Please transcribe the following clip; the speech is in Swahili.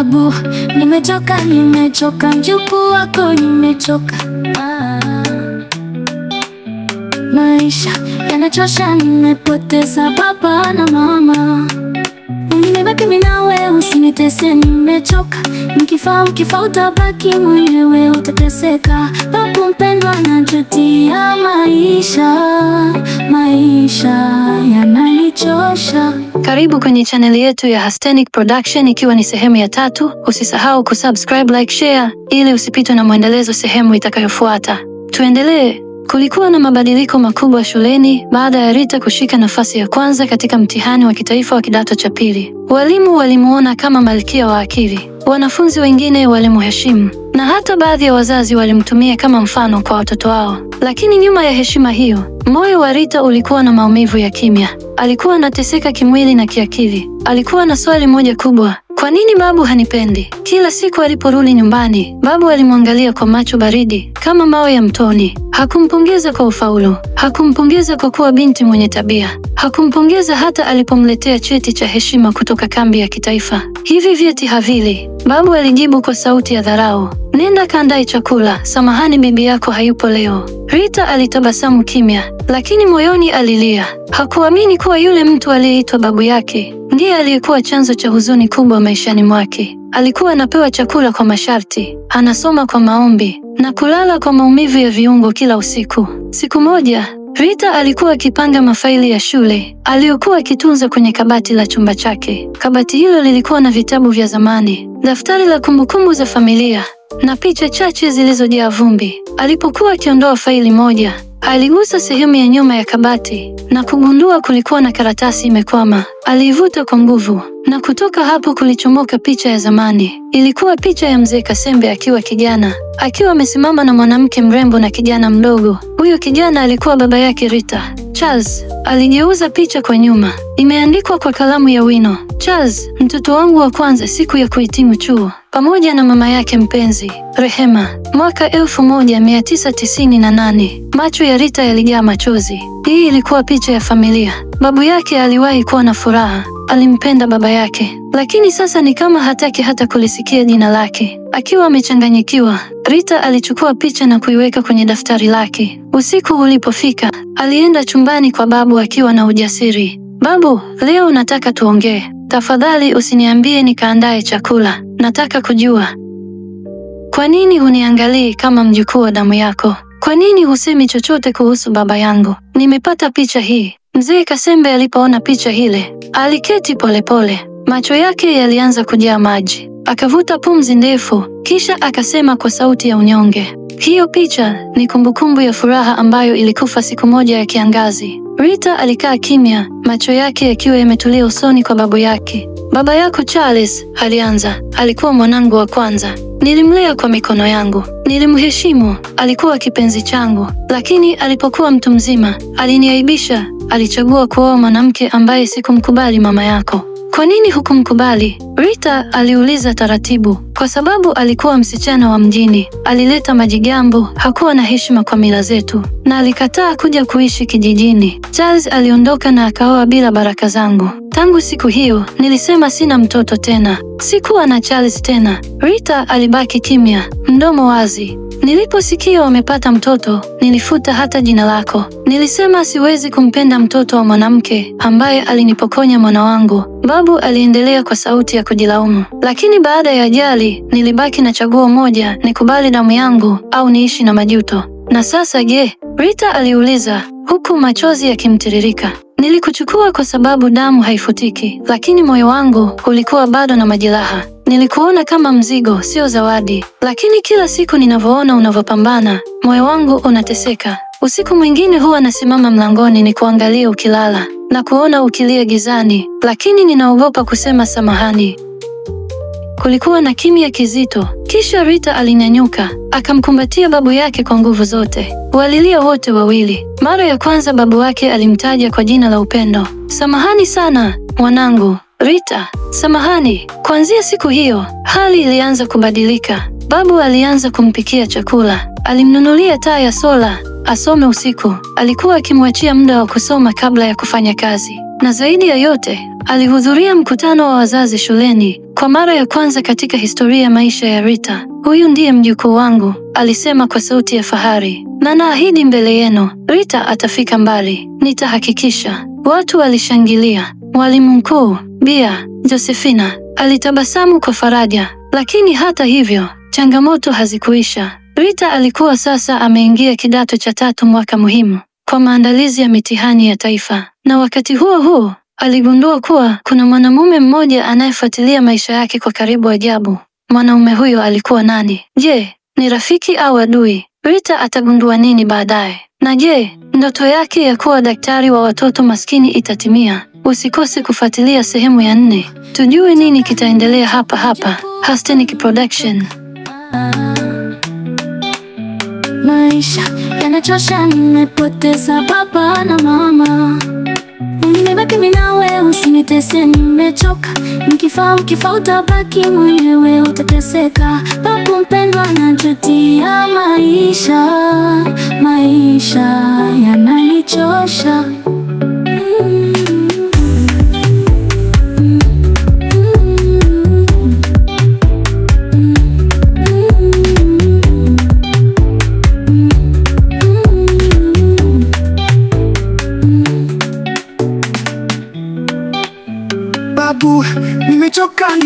Babu, nimechoka, mjukuu wako nimechoka. Maisha yanachosha, nimepoteza baba na mama. Nimebaki mimi nawe, usinitese, nimechoka. Nikifa utabaki mwenyewe, utateseka. Babu mpendwa, najutia maisha yananichosha. Karibu kwenye chaneli yetu ya Hastenic Production, ikiwa ni sehemu ya 3. Usisahau kusubscribe, like, share ili usipitwe na mwendelezo sehemu itakayofuata. Tuendelee. Kulikuwa na mabadiliko makubwa shuleni baada ya Rita kushika nafasi ya kwanza katika mtihani wa kitaifa wa kidato cha pili. Walimu walimuona kama malkia wa akili, wanafunzi wengine walimheshimu, na hata baadhi ya wazazi walimtumia kama mfano kwa watoto wao. Lakini nyuma ya heshima hiyo, moyo wa Rita ulikuwa na maumivu ya kimya. Alikuwa anateseka kimwili na kiakili. Alikuwa na swali moja kubwa: kwa nini babu hanipendi? Kila siku aliporudi nyumbani, babu alimwangalia kwa macho baridi kama mawe ya mtoni. Hakumpongeza kwa ufaulu, hakumpongeza kwa kuwa binti mwenye tabia, hakumpongeza hata alipomletea cheti cha heshima kutoka kambi ya kitaifa. Hivi vyeti havili. Babu alijibu kwa sauti ya dharau: nenda kaandae chakula, samahani bibi yako hayupo leo. Rita alitabasamu kimya, lakini moyoni alilia. Hakuamini kuwa yule mtu aliyeitwa babu yake ndiye aliyekuwa chanzo cha huzuni kubwa maishani mwake. Alikuwa anapewa chakula kwa masharti, anasoma kwa maombi, na kulala kwa maumivu ya viungo kila usiku. Siku moja, Rita alikuwa akipanga mafaili ya shule aliyokuwa akitunza kwenye kabati la chumba chake. Kabati hilo lilikuwa na vitabu vya zamani, daftari la kumbukumbu za familia, na picha chache zilizojaa vumbi. Alipokuwa akiondoa faili moja, aligusa sehemu ya nyuma ya kabati na kugundua kulikuwa na karatasi imekwama. Aliivuta kwa nguvu, na kutoka hapo kulichomoka picha ya zamani. Ilikuwa picha ya mzee Kasembe akiwa kijana, akiwa amesimama na mwanamke mrembo na kijana mdogo. Huyo kijana alikuwa baba yake Rita. Charles aligeuza picha kwa nyuma. Imeandikwa kwa kalamu ya wino: Charles, mtoto wangu wa kwanza siku ya kuhitimu chuo, pamoja na mama yake mpenzi Rehema. Mwaka 1998. Macho ya Rita yalijaa machozi. Hii ilikuwa picha ya familia. Babu yake aliwahi kuwa na furaha, alimpenda baba yake, lakini sasa ni kama hataki hata kulisikia jina lake. Akiwa amechanganyikiwa, Rita alichukua picha na kuiweka kwenye daftari lake. Usiku ulipofika, alienda chumbani kwa babu akiwa na ujasiri. Babu, leo nataka tuongee. Tafadhali usiniambie nikaandae chakula. Nataka kujua, kwa nini huniangalii kama mjukuu wa damu yako? Kwa nini husemi chochote kuhusu baba yangu? Nimepata picha hii. Mzee Kasembe alipoona picha ile, aliketi polepole. Macho yake yalianza kujaa maji. Akavuta pumzi ndefu, kisha akasema kwa sauti ya unyonge, hiyo picha ni kumbukumbu ya furaha ambayo ilikufa siku moja ya kiangazi. Rita alikaa kimya, macho yake yakiwa yametulia usoni kwa babu yake. Baba yako Charles, alianza, alikuwa mwanangu wa kwanza. Nilimlea kwa mikono yangu, nilimheshimu, alikuwa kipenzi changu. Lakini alipokuwa mtu mzima, aliniaibisha. Alichagua kuoa mwanamke ambaye sikumkubali mama yako. Kwa nini hukumkubali? Rita aliuliza taratibu. Kwa sababu alikuwa msichana wa mjini, alileta majigambo, hakuwa na heshima kwa mila zetu, na alikataa kuja kuishi kijijini. Charles aliondoka na akaoa bila baraka zangu. Tangu siku hiyo, nilisema sina mtoto tena. Sikuwa na Charles tena. Rita alibaki kimya, mdomo wazi. Niliposikia wamepata mtoto, nilifuta hata jina lako. Nilisema siwezi kumpenda mtoto wa mwanamke ambaye alinipokonya mwana wangu. Babu aliendelea kwa sauti ya kujilaumu. Lakini baada ya ajali, nilibaki na chaguo moja: nikubali damu yangu au niishi na majuto. Na sasa je? Rita aliuliza, huku machozi yakimtiririka. Nilikuchukua kwa sababu damu haifutiki, lakini moyo wangu ulikuwa bado na majeraha. Nilikuona kama mzigo, sio zawadi. Lakini kila siku ninavyoona unavyopambana, moyo wangu unateseka. Usiku mwingine huwa nasimama mlangoni nikuangalia ukilala, na kuona ukilia gizani, lakini ninaogopa kusema samahani. Kulikuwa na kimya kizito. Kisha Rita alinyanyuka, akamkumbatia babu yake kwa nguvu zote. Walilia wote wawili. Mara ya kwanza babu wake alimtaja kwa jina la upendo. Samahani sana, mwanangu. Rita, samahani. Kuanzia siku hiyo, hali ilianza kubadilika. Babu alianza kumpikia chakula. Alimnunulia taa ya sola, asome usiku. Alikuwa akimwachia muda wa kusoma kabla ya kufanya kazi. Na zaidi ya yote, Alihudhuria mkutano wa wazazi shuleni kwa mara ya kwanza katika historia ya maisha ya Rita. Huyu ndiye mjukuu wangu, alisema kwa sauti ya fahari. Na naahidi mbele yenu, Rita atafika mbali. Nitahakikisha. Watu walishangilia. Mwalimu mkuu, Bia Josephina, alitabasamu kwa faraja. Lakini hata hivyo, changamoto hazikuisha. Rita alikuwa sasa ameingia kidato cha 3, mwaka muhimu kwa maandalizi ya mitihani ya taifa. Na wakati huo aligundua kuwa kuna mwanamume mmoja anayefuatilia maisha yake kwa karibu ajabu. Mwanaume huyo alikuwa nani? Je, ni rafiki au adui? Rita atagundua nini baadaye? Na je, ndoto yake ya kuwa daktari wa watoto maskini itatimia? Usikose kufuatilia sehemu ya 4. Tujue nini kitaendelea hapa Hastenic Production. Maisha yanachosha, nimepoteza baba na mama. Nimebaki mimi nawe, usinitese, nimechoka. Nikifa utabaki mwenyewe, utateseka. Babu mpendwa, najutia maisha yananichosha. Babu, nimechoka,